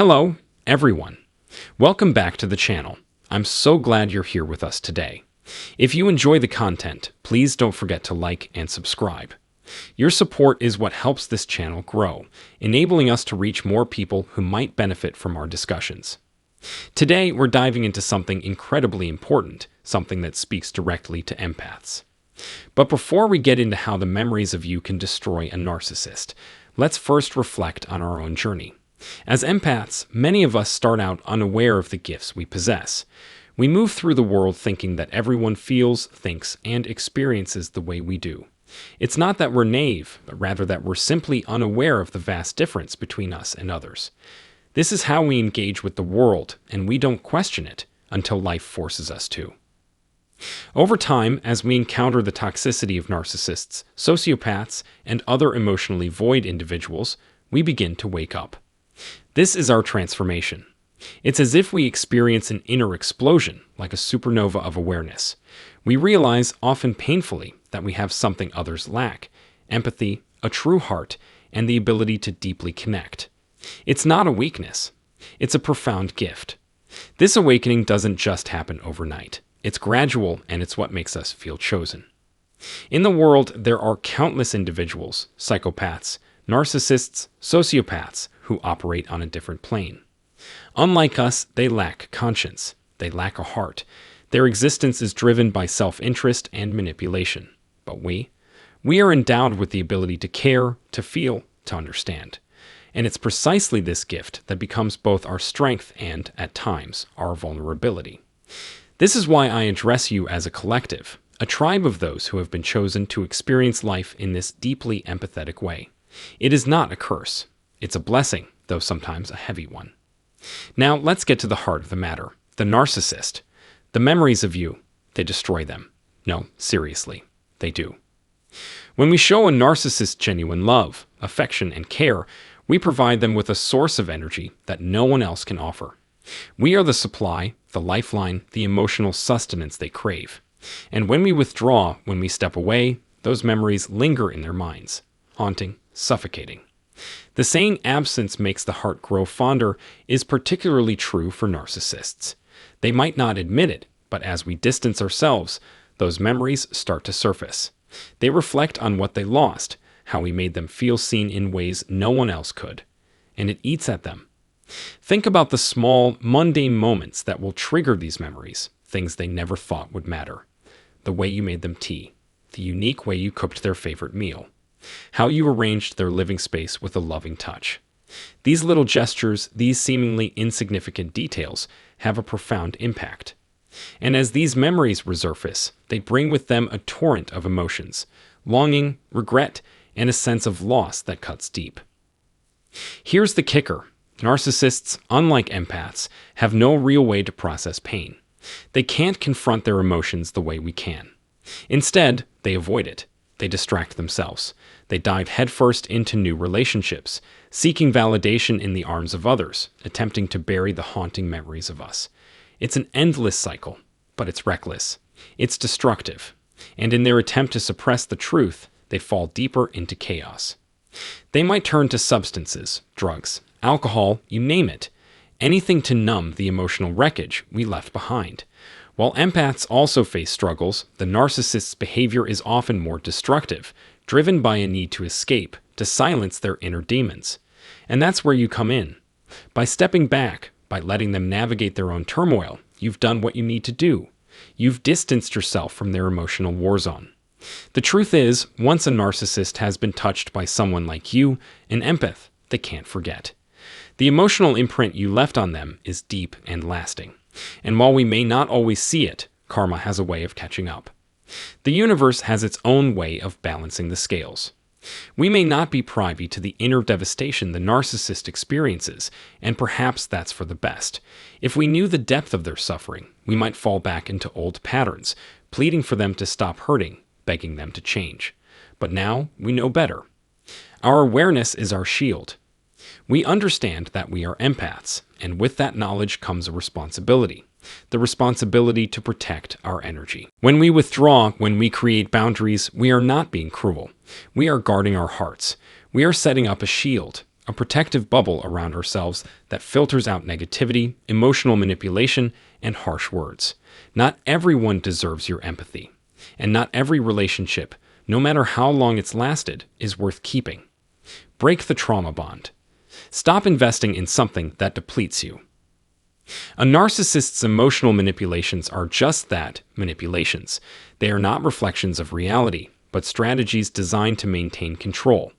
Hello, everyone. Welcome back to the channel. I'm so glad you're here with us today. If you enjoy the content, please don't forget to like and subscribe. Your support is what helps this channel grow, enabling us to reach more people who might benefit from our discussions. Today, we're diving into something incredibly important, something that speaks directly to empaths. But before we get into how the memories of you can destroy a narcissist, let's first reflect on our own journey. As empaths, many of us start out unaware of the gifts we possess. We move through the world thinking that everyone feels, thinks, and experiences the way we do. It's not that we're naive, but rather that we're simply unaware of the vast difference between us and others. This is how we engage with the world, and we don't question it until life forces us to. Over time, as we encounter the toxicity of narcissists, sociopaths, and other emotionally void individuals, we begin to wake up. This is our transformation. It's as if we experience an inner explosion, like a supernova of awareness. We realize, often painfully, that we have something others lack: empathy, a true heart, and the ability to deeply connect. It's not a weakness. It's a profound gift. This awakening doesn't just happen overnight. It's gradual, and it's what makes us feel chosen. In the world, there are countless individuals, psychopaths, narcissists, sociopaths, who operate on a different plane. Unlike us, they lack conscience. They lack a heart. Their existence is driven by self-interest and manipulation. But we are endowed with the ability to care, to feel, to understand. And it's precisely this gift that becomes both our strength and, at times, our vulnerability. This is why I address you as a collective, a tribe of those who have been chosen to experience life in this deeply empathetic way. It is not a curse. It's a blessing, though sometimes a heavy one. Now, let's get to the heart of the matter. The narcissist. The memories of you, they destroy them. No, seriously, they do. When we show a narcissist genuine love, affection, and care, we provide them with a source of energy that no one else can offer. We are the supply, the lifeline, the emotional sustenance they crave. And when we withdraw, when we step away, those memories linger in their minds, haunting, suffocating. The saying absence makes the heart grow fonder is particularly true for narcissists. They might not admit it, but as we distance ourselves, those memories start to surface. They reflect on what they lost, how we made them feel seen in ways no one else could, and it eats at them. Think about the small, mundane moments that will trigger these memories, things they never thought would matter. The way you made them tea, the unique way you cooked their favorite meal, how you arranged their living space with a loving touch. These little gestures, these seemingly insignificant details, have a profound impact. And as these memories resurface, they bring with them a torrent of emotions, longing, regret, and a sense of loss that cuts deep. Here's the kicker. Narcissists, unlike empaths, have no real way to process pain. They can't confront their emotions the way we can. Instead, they avoid it. They distract themselves. They dive headfirst into new relationships, seeking validation in the arms of others, attempting to bury the haunting memories of us. It's an endless cycle, but it's reckless. It's destructive. And in their attempt to suppress the truth, they fall deeper into chaos. They might turn to substances, drugs, alcohol, you name it, anything to numb the emotional wreckage we left behind. While empaths also face struggles, the narcissist's behavior is often more destructive, driven by a need to escape, to silence their inner demons. And that's where you come in. By stepping back, by letting them navigate their own turmoil, you've done what you need to do. You've distanced yourself from their emotional war zone. The truth is, once a narcissist has been touched by someone like you, an empath, they can't forget. The emotional imprint you left on them is deep and lasting. And while we may not always see it, karma has a way of catching up. The universe has its own way of balancing the scales. We may not be privy to the inner devastation the narcissist experiences, and perhaps that's for the best. If we knew the depth of their suffering, we might fall back into old patterns, pleading for them to stop hurting, begging them to change. But now we know better. Our awareness is our shield. We understand that we are empaths, and with that knowledge comes a responsibility. The responsibility to protect our energy. When we withdraw, when we create boundaries, we are not being cruel. We are guarding our hearts. We are setting up a shield, a protective bubble around ourselves that filters out negativity, emotional manipulation, and harsh words. Not everyone deserves your empathy, and not every relationship, no matter how long it's lasted, is worth keeping. Break the trauma bond. Stop investing in something that depletes you. A narcissist's emotional manipulations are just that, manipulations. They are not reflections of reality, but strategies designed to maintain control.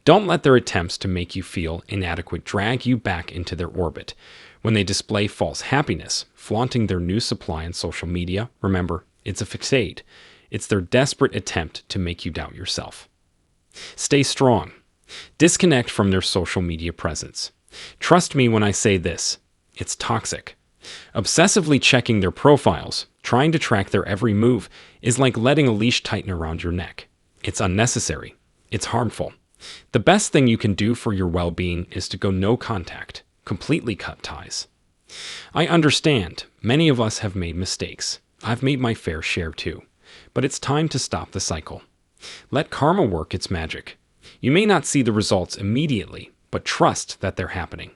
Don't let their attempts to make you feel inadequate drag you back into their orbit. When they display false happiness, flaunting their new supply on social media, remember, it's a facade. It's their desperate attempt to make you doubt yourself. Stay strong. Disconnect from their social media presence. Trust me when I say this, it's toxic. Obsessively checking their profiles, trying to track their every move, is like letting a leash tighten around your neck. It's unnecessary. It's harmful. The best thing you can do for your well-being is to go no contact, completely cut ties. I understand, many of us have made mistakes. I've made my fair share too. But it's time to stop the cycle. Let karma work its magic. You may not see the results immediately, but trust that they're happening.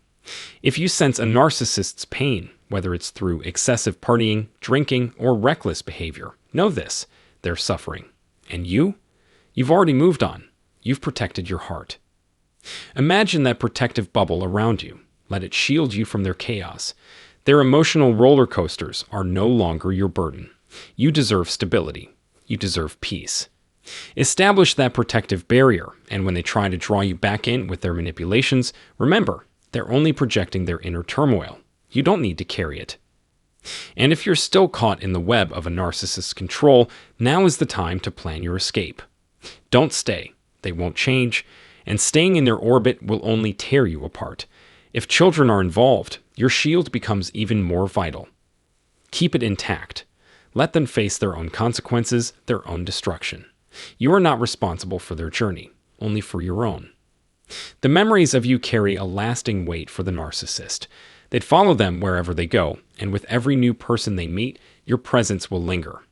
If you sense a narcissist's pain, whether it's through excessive partying, drinking, or reckless behavior, know this, they're suffering. And you? You've already moved on. You've protected your heart. Imagine that protective bubble around you. Let it shield you from their chaos. Their emotional roller coasters are no longer your burden. You deserve stability. You deserve peace. Establish that protective barrier, and when they try to draw you back in with their manipulations, remember, they're only projecting their inner turmoil. You don't need to carry it. And if you're still caught in the web of a narcissist's control, now is the time to plan your escape. Don't stay. They won't change, and staying in their orbit will only tear you apart. If children are involved, your shield becomes even more vital. Keep it intact. Let them face their own consequences, their own destruction. You are not responsible for their journey, only for your own. The memories of you carry a lasting weight for the narcissist. They'd follow them wherever they go, and with every new person they meet, your presence will linger.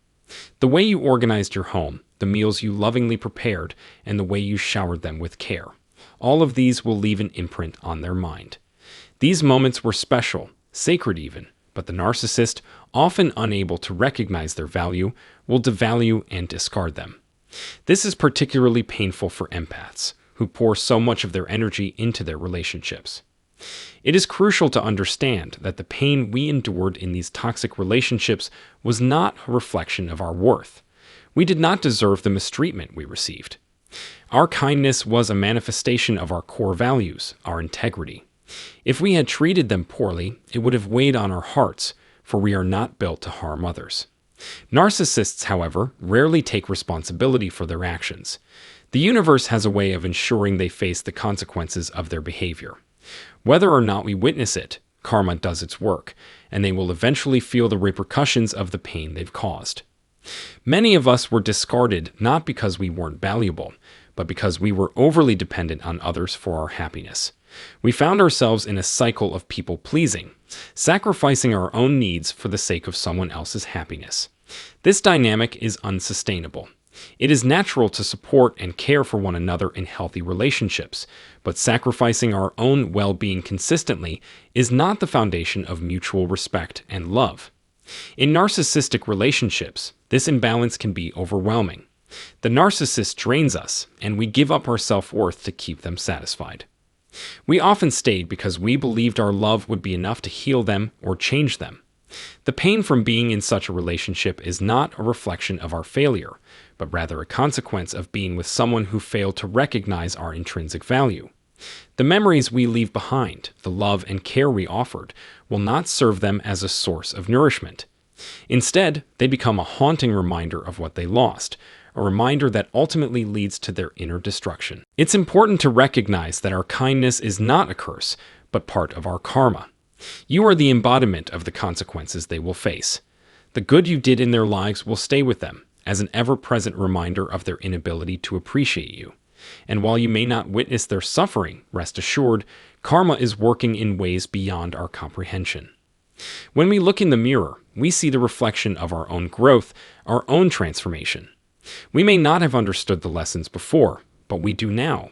The way you organized your home, the meals you lovingly prepared, and the way you showered them with care, all of these will leave an imprint on their mind. These moments were special, sacred even, but the narcissist, often unable to recognize their value, will devalue and discard them. This is particularly painful for empaths, who pour so much of their energy into their relationships. It is crucial to understand that the pain we endured in these toxic relationships was not a reflection of our worth. We did not deserve the mistreatment we received. Our kindness was a manifestation of our core values, our integrity. If we had treated them poorly, it would have weighed on our hearts, for we are not built to harm others. Narcissists, however, rarely take responsibility for their actions. The universe has a way of ensuring they face the consequences of their behavior. Whether or not we witness it, karma does its work, and they will eventually feel the repercussions of the pain they've caused. Many of us were discarded not because we weren't valuable, but because we were overly dependent on others for our happiness. We found ourselves in a cycle of people-pleasing, sacrificing our own needs for the sake of someone else's happiness. This dynamic is unsustainable. It is natural to support and care for one another in healthy relationships, but sacrificing our own well-being consistently is not the foundation of mutual respect and love. In narcissistic relationships, this imbalance can be overwhelming. The narcissist drains us, and we give up our self-worth to keep them satisfied. We often stayed because we believed our love would be enough to heal them or change them. The pain from being in such a relationship is not a reflection of our failure, but rather a consequence of being with someone who failed to recognize our intrinsic value. The memories we leave behind, the love and care we offered, will not serve them as a source of nourishment. Instead, they become a haunting reminder of what they lost, a reminder that ultimately leads to their inner destruction. It's important to recognize that our kindness is not a curse, but part of our karma. You are the embodiment of the consequences they will face. The good you did in their lives will stay with them, as an ever-present reminder of their inability to appreciate you. And while you may not witness their suffering, rest assured, karma is working in ways beyond our comprehension. When we look in the mirror, we see the reflection of our own growth, our own transformation. We may not have understood the lessons before, but we do now.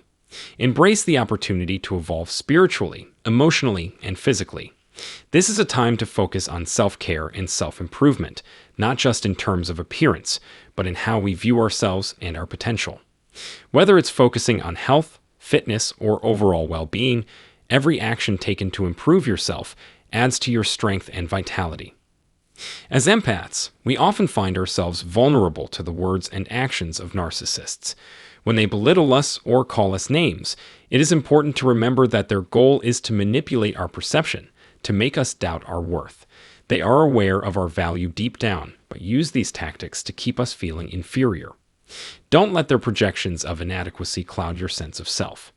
Embrace the opportunity to evolve spiritually, emotionally, and physically. This is a time to focus on self-care and self-improvement, not just in terms of appearance, but in how we view ourselves and our potential. Whether it's focusing on health, fitness, or overall well-being, every action taken to improve yourself adds to your strength and vitality. As empaths, we often find ourselves vulnerable to the words and actions of narcissists. When they belittle us or call us names, it is important to remember that their goal is to manipulate our perception, to make us doubt our worth. They are aware of our value deep down, but use these tactics to keep us feeling inferior. Don't let their projections of inadequacy cloud your sense of self.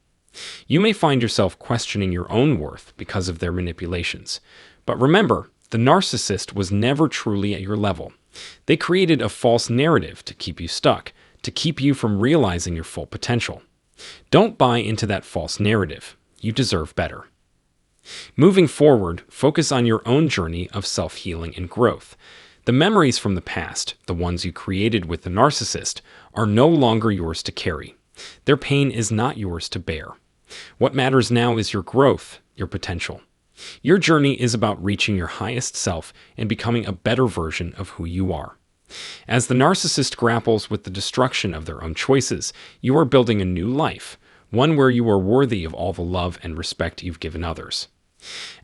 You may find yourself questioning your own worth because of their manipulations. But remember, the narcissist was never truly at your level. They created a false narrative to keep you stuck, to keep you from realizing your full potential. Don't buy into that false narrative. You deserve better. Moving forward, focus on your own journey of self-healing and growth. The memories from the past, the ones you created with the narcissist, are no longer yours to carry. Their pain is not yours to bear. What matters now is your growth, your potential. Your journey is about reaching your highest self and becoming a better version of who you are. As the narcissist grapples with the destruction of their own choices, you are building a new life, one where you are worthy of all the love and respect you've given others.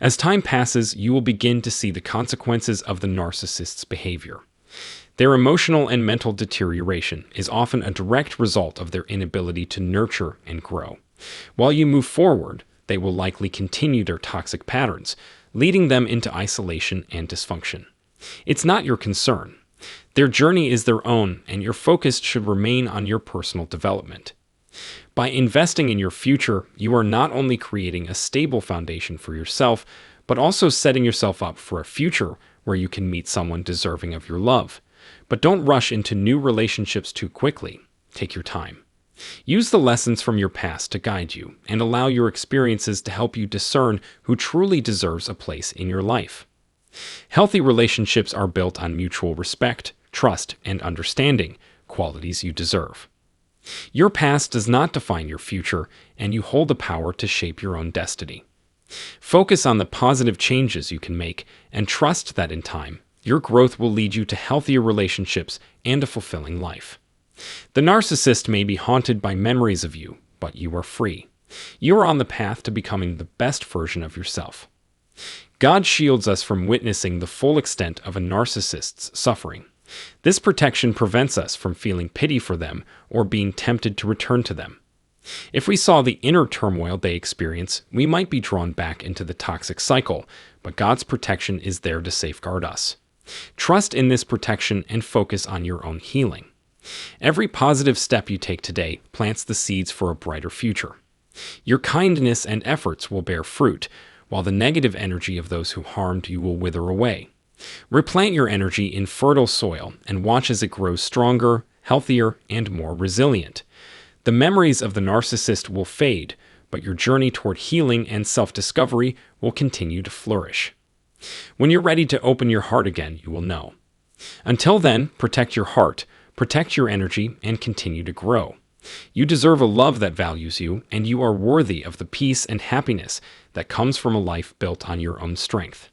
As time passes, you will begin to see the consequences of the narcissist's behavior. Their emotional and mental deterioration is often a direct result of their inability to nurture and grow. While you move forward, they will likely continue their toxic patterns, leading them into isolation and dysfunction. It's not your concern. Their journey is their own, and your focus should remain on your personal development. By investing in your future, you are not only creating a stable foundation for yourself, but also setting yourself up for a future where you can meet someone deserving of your love. But don't rush into new relationships too quickly. Take your time. Use the lessons from your past to guide you, and allow your experiences to help you discern who truly deserves a place in your life. Healthy relationships are built on mutual respect, trust, and understanding, qualities you deserve. Your past does not define your future, and you hold the power to shape your own destiny. Focus on the positive changes you can make, and trust that in time, your growth will lead you to healthier relationships and a fulfilling life. The narcissist may be haunted by memories of you, but you are free. You are on the path to becoming the best version of yourself. God shields us from witnessing the full extent of a narcissist's suffering. This protection prevents us from feeling pity for them or being tempted to return to them. If we saw the inner turmoil they experience, we might be drawn back into the toxic cycle, but God's protection is there to safeguard us. Trust in this protection and focus on your own healing. Every positive step you take today plants the seeds for a brighter future. Your kindness and efforts will bear fruit, while the negative energy of those who harmed you will wither away. Replant your energy in fertile soil and watch as it grows stronger, healthier, and more resilient. The memories of the narcissist will fade, but your journey toward healing and self-discovery will continue to flourish. When you're ready to open your heart again, you will know. Until then, protect your heart, protect your energy, and continue to grow. You deserve a love that values you, and you are worthy of the peace and happiness that comes from a life built on your own strength.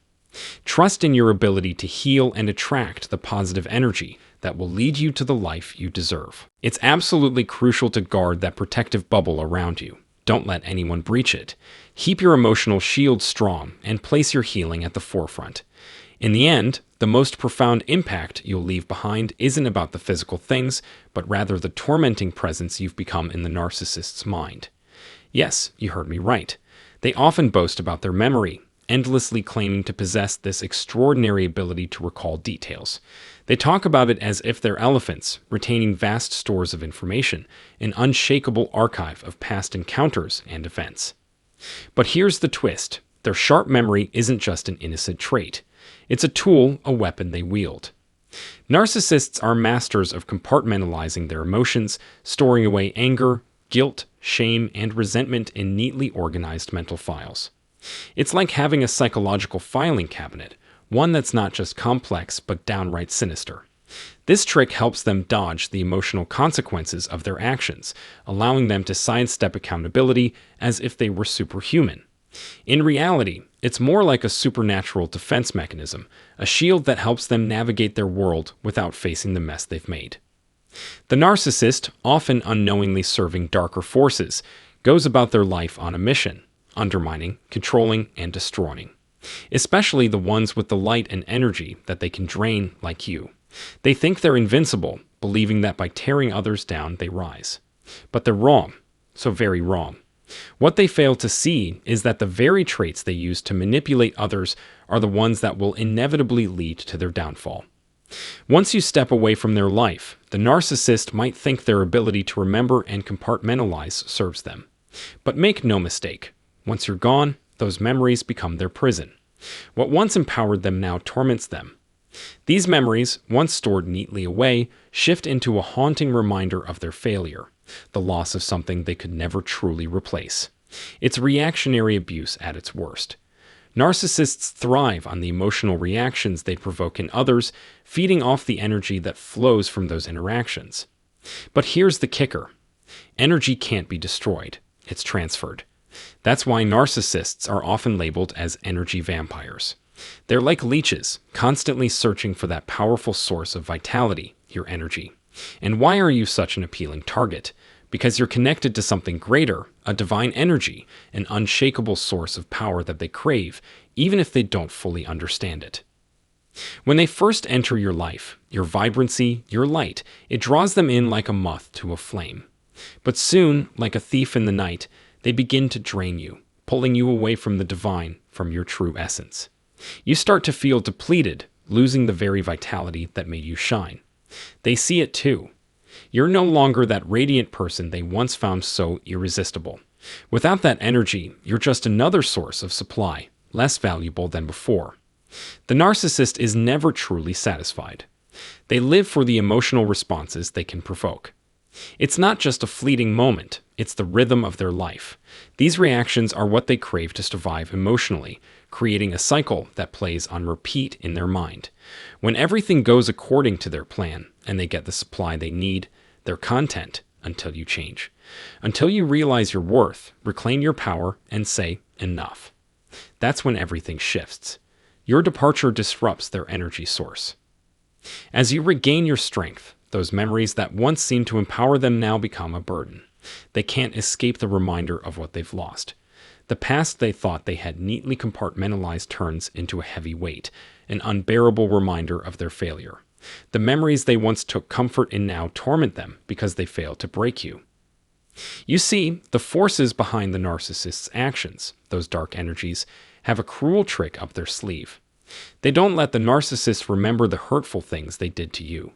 Trust in your ability to heal and attract the positive energy that will lead you to the life you deserve. It's absolutely crucial to guard that protective bubble around you. Don't let anyone breach it. Keep your emotional shield strong and place your healing at the forefront. In the end, the most profound impact you'll leave behind isn't about the physical things, but rather the tormenting presence you've become in the narcissist's mind. Yes, you heard me right. They often boast about their memory, endlessly claiming to possess this extraordinary ability to recall details. They talk about it as if they're elephants, retaining vast stores of information, an unshakable archive of past encounters and events. But here's the twist. Their sharp memory isn't just an innocent trait. It's a tool, a weapon they wield. Narcissists are masters of compartmentalizing their emotions, storing away anger, guilt, shame, and resentment in neatly organized mental files. It's like having a psychological filing cabinet, one that's not just complex but downright sinister. This trick helps them dodge the emotional consequences of their actions, allowing them to sidestep accountability as if they were superhuman. In reality, it's more like a supernatural defense mechanism, a shield that helps them navigate their world without facing the mess they've made. The narcissist, often unknowingly serving darker forces, goes about their life on a mission, undermining, controlling, and destroying. Especially the ones with the light and energy that they can drain like you. They think they're invincible, believing that by tearing others down, they rise. But they're wrong, so very wrong. What they fail to see is that the very traits they use to manipulate others are the ones that will inevitably lead to their downfall. Once you step away from their life, the narcissist might think their ability to remember and compartmentalize serves them. But make no mistake, once you're gone, those memories become their prison. What once empowered them now torments them. These memories, once stored neatly away, shift into a haunting reminder of their failure, the loss of something they could never truly replace. It's reactionary abuse at its worst. Narcissists thrive on the emotional reactions they provoke in others, feeding off the energy that flows from those interactions. But here's the kicker. Energy can't be destroyed. It's transferred. That's why narcissists are often labeled as energy vampires. They're like leeches, constantly searching for that powerful source of vitality, your energy. And why are you such an appealing target? Because you're connected to something greater, a divine energy, an unshakable source of power that they crave, even if they don't fully understand it. When they first enter your life, your vibrancy, your light, it draws them in like a moth to a flame. But soon, like a thief in the night, they begin to drain you, pulling you away from the divine, from your true essence. You start to feel depleted, losing the very vitality that made you shine. They see it too. You're no longer that radiant person they once found so irresistible. Without that energy, you're just another source of supply, less valuable than before. The narcissist is never truly satisfied. They live for the emotional responses they can provoke. It's not just a fleeting moment, it's the rhythm of their life. These reactions are what they crave to survive emotionally, creating a cycle that plays on repeat in their mind. When everything goes according to their plan, and they get the supply they need, they're content until you change. Until you realize your worth, reclaim your power, and say, enough. That's when everything shifts. Your departure disrupts their energy source. As you regain your strength, those memories that once seemed to empower them now become a burden. They can't escape the reminder of what they've lost. The past they thought they had neatly compartmentalized turns into a heavy weight, an unbearable reminder of their failure. The memories they once took comfort in now torment them because they failed to break you. You see, the forces behind the narcissist's actions, those dark energies, have a cruel trick up their sleeve. They don't let the narcissist remember the hurtful things they did to you.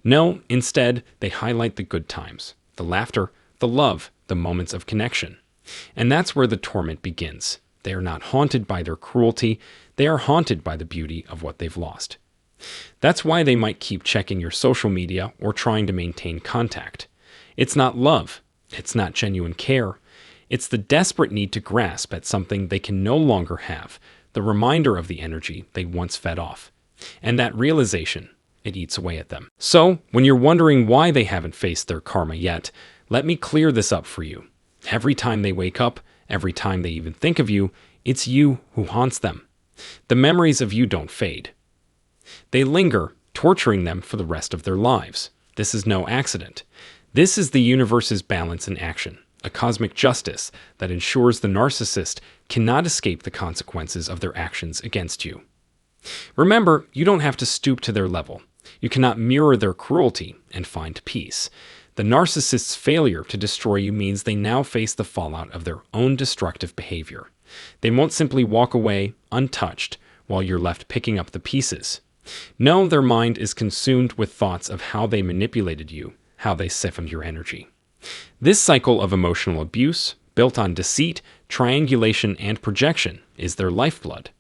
No, instead, they highlight the good times, the laughter, the love, the moments of connection. And that's where the torment begins. They are not haunted by their cruelty, they are haunted by the beauty of what they've lost. That's why they might keep checking your social media or trying to maintain contact. It's not love, it's not genuine care, it's the desperate need to grasp at something they can no longer have, the reminder of the energy they once fed off. And that realization, it eats away at them. So, when you're wondering why they haven't faced their karma yet, let me clear this up for you. Every time they wake up, every time they even think of you, it's you who haunts them. The memories of you don't fade. They linger, torturing them for the rest of their lives. This is no accident. This is the universe's balance in action, a cosmic justice that ensures the narcissist cannot escape the consequences of their actions against you. Remember, you don't have to stoop to their level. You cannot mirror their cruelty and find peace. The narcissist's failure to destroy you means they now face the fallout of their own destructive behavior. They won't simply walk away untouched while you're left picking up the pieces. No, their mind is consumed with thoughts of how they manipulated you, how they siphoned your energy. This cycle of emotional abuse, built on deceit, triangulation, and projection, is their lifeblood.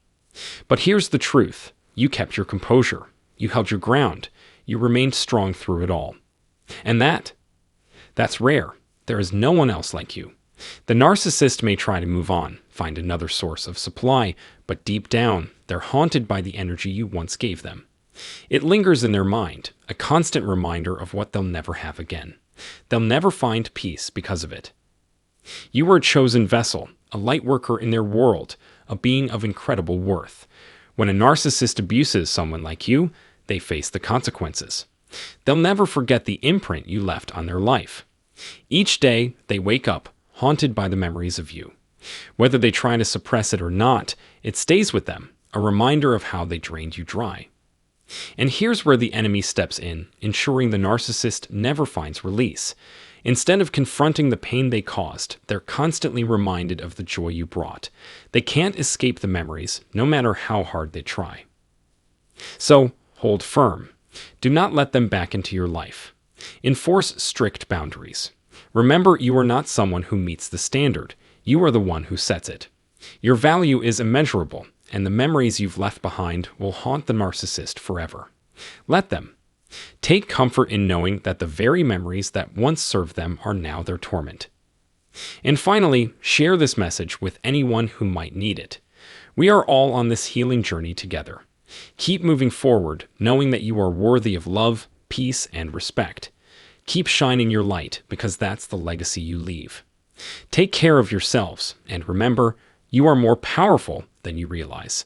But here's the truth. You kept your composure. You held your ground. You remained strong through it all. And that's rare. There is no one else like you. The narcissist may try to move on, find another source of supply, but deep down, they're haunted by the energy you once gave them. It lingers in their mind, a constant reminder of what they'll never have again. They'll never find peace because of it. You are a chosen vessel, a light worker in their world, a being of incredible worth. When a narcissist abuses someone like you, they face the consequences. They'll never forget the imprint you left on their life. Each day, they wake up, haunted by the memories of you. Whether they try to suppress it or not, it stays with them, a reminder of how they drained you dry. And here's where the enemy steps in, ensuring the narcissist never finds release. Instead of confronting the pain they caused, they're constantly reminded of the joy you brought. They can't escape the memories, no matter how hard they try. So, hold firm. Do not let them back into your life. Enforce strict boundaries. Remember, you are not someone who meets the standard. You are the one who sets it. Your value is immeasurable, and the memories you've left behind will haunt the narcissist forever. Let them. Take comfort in knowing that the very memories that once served them are now their torment. And finally, share this message with anyone who might need it. We are all on this healing journey together. Keep moving forward, knowing that you are worthy of love, peace, and respect. Keep shining your light, because that's the legacy you leave. Take care of yourselves, and remember, you are more powerful than you realize.